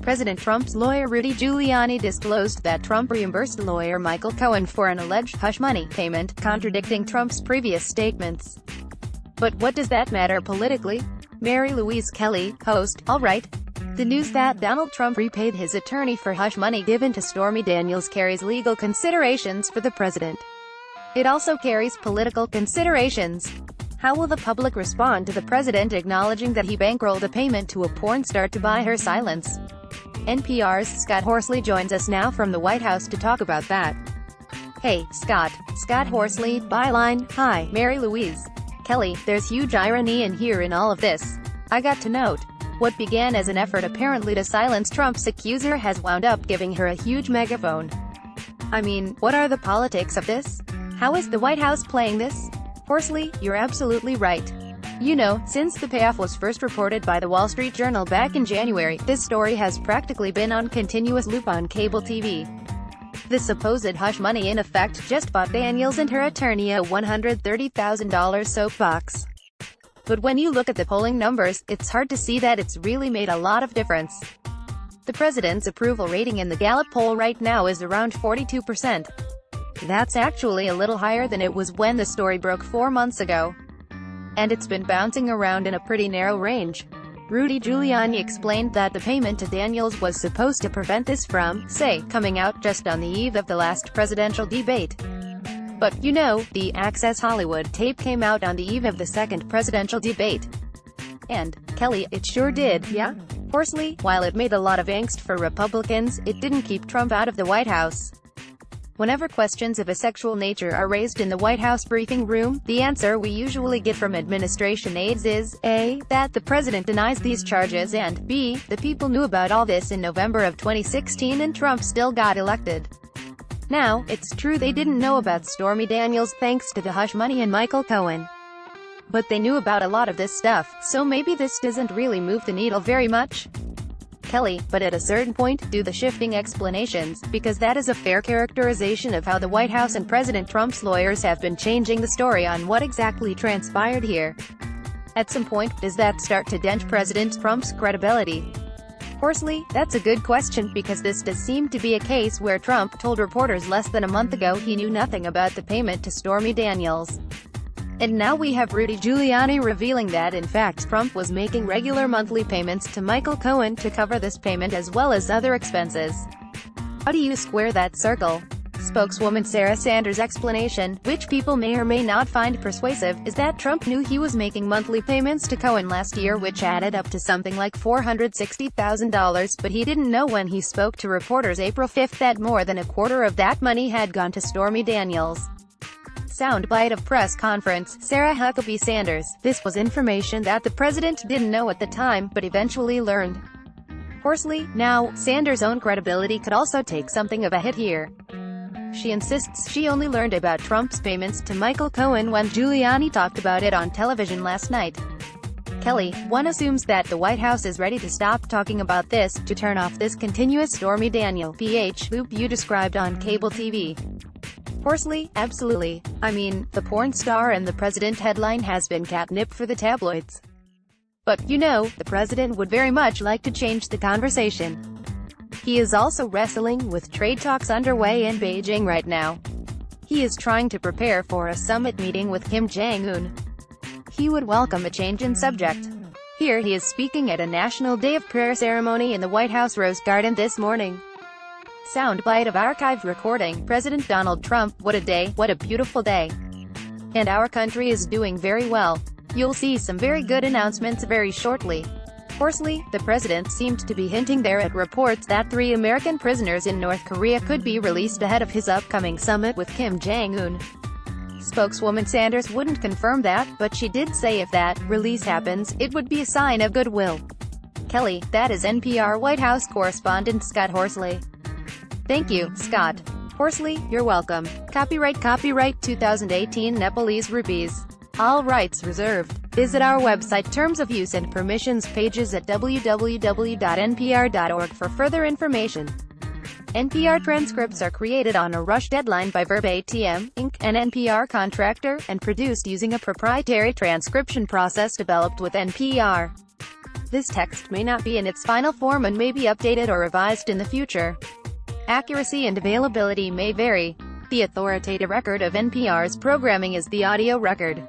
President Trump's lawyer Rudy Giuliani disclosed that Trump reimbursed lawyer Michael Cohen for an alleged hush money payment, contradicting Trump's previous statements. But what does that matter politically? Mary Louise Kelly, host, All Right. The news that Donald Trump repaid his attorney for hush money given to Stormy Daniels carries legal considerations for the president. It also carries political considerations. How will the public respond to the president acknowledging that he bankrolled a payment to a porn star to buy her silence? NPR's Scott Horsley joins us now from the White House to talk about that. Hey, Scott. Scott Horsley, byline, hi, Mary Louise Kelly. There's huge irony in all of this. I got to note. What began as an effort apparently to silence Trump's accuser has wound up giving her a huge megaphone. I mean, what are the politics of this? How is the White House playing this? Horsley, you're absolutely right. You know, since the payoff was first reported by the Wall Street Journal back in January, this story has practically been on continuous loop on cable TV. The supposed hush money in effect just bought Daniels and her attorney a $130,000 soapbox. But when you look at the polling numbers, it's hard to see that it's really made a lot of difference. The president's approval rating in the Gallup poll right now is around 42%. That's actually a little higher than it was when the story broke 4 months ago. And it's been bouncing around in a pretty narrow range. Rudy Giuliani explained that the payment to Daniels was supposed to prevent this from, say, coming out just on the eve of the last presidential debate. But, you know, the Access Hollywood tape came out on the eve of the second presidential debate. And, Kelly, it sure did, yeah? Horsley, while it made a lot of angst for Republicans, it didn't keep Trump out of the White House. Whenever questions of a sexual nature are raised in the White House briefing room, the answer we usually get from administration aides is, A, that the president denies these charges and, B, the people knew about all this in November of 2016 and Trump still got elected. Now, it's true they didn't know about Stormy Daniels thanks to the hush money and Michael Cohen. But they knew about a lot of this stuff, so maybe this doesn't really move the needle very much. Kelly, but at a certain point, do the shifting explanations, because that is a fair characterization of how the White House and President Trump's lawyers have been changing the story on what exactly transpired here. At some point, does that start to dent President Trump's credibility? Horsley, that's a good question because this does seem to be a case where Trump told reporters less than a month ago he knew nothing about the payment to Stormy Daniels. And now we have Rudy Giuliani revealing that in fact Trump was making regular monthly payments to Michael Cohen to cover this payment as well as other expenses. How do you square that circle? Spokeswoman Sarah Sanders' explanation, which people may or may not find persuasive, is that Trump knew he was making monthly payments to Cohen last year which added up to something like $460,000, but he didn't know when he spoke to reporters April 5 that more than a quarter of that money had gone to Stormy Daniels. Soundbite of press conference, Sarah Huckabee Sanders. This was information that the president didn't know at the time, but eventually learned. Horsley, now, Sanders' own credibility could also take something of a hit here. She insists she only learned about Trump's payments to Michael Cohen when Giuliani talked about it on television last night. Kelly, one assumes that the White House is ready to stop talking about this, to turn off this continuous Stormy Daniels loop you described on cable TV. Horsley, absolutely. I mean, the porn star and the president headline has been catnip for the tabloids. But, you know, the president would very much like to change the conversation. He is also wrestling with trade talks underway in Beijing right now. He is trying to prepare for a summit meeting with Kim Jong-un. He would welcome a change in subject. Here he is speaking at a National Day of Prayer ceremony in the White House Rose Garden this morning. Soundbite of archived recording, President Donald Trump, what a day, what a beautiful day. And our country is doing very well. You'll see some very good announcements very shortly. Horsley, the president seemed to be hinting there at reports that 3 American prisoners in North Korea could be released ahead of his upcoming summit with Kim Jong-un. Spokeswoman Sanders wouldn't confirm that, but she did say if that release happens, it would be a sign of goodwill. Kelly, that is NPR White House correspondent Scott Horsley. Thank you, Scott. Horsley, you're welcome. Copyright 2018 Nepalese rupees. All rights reserved. Visit our website terms of use and permissions pages at www.npr.org for further information. NPR transcripts are created on a rush deadline by Verbatim, Inc., an NPR contractor, and produced using a proprietary transcription process developed with NPR. This text may not be in its final form and may be updated or revised in the future. Accuracy and availability may vary. The authoritative record of NPR's programming is the audio record.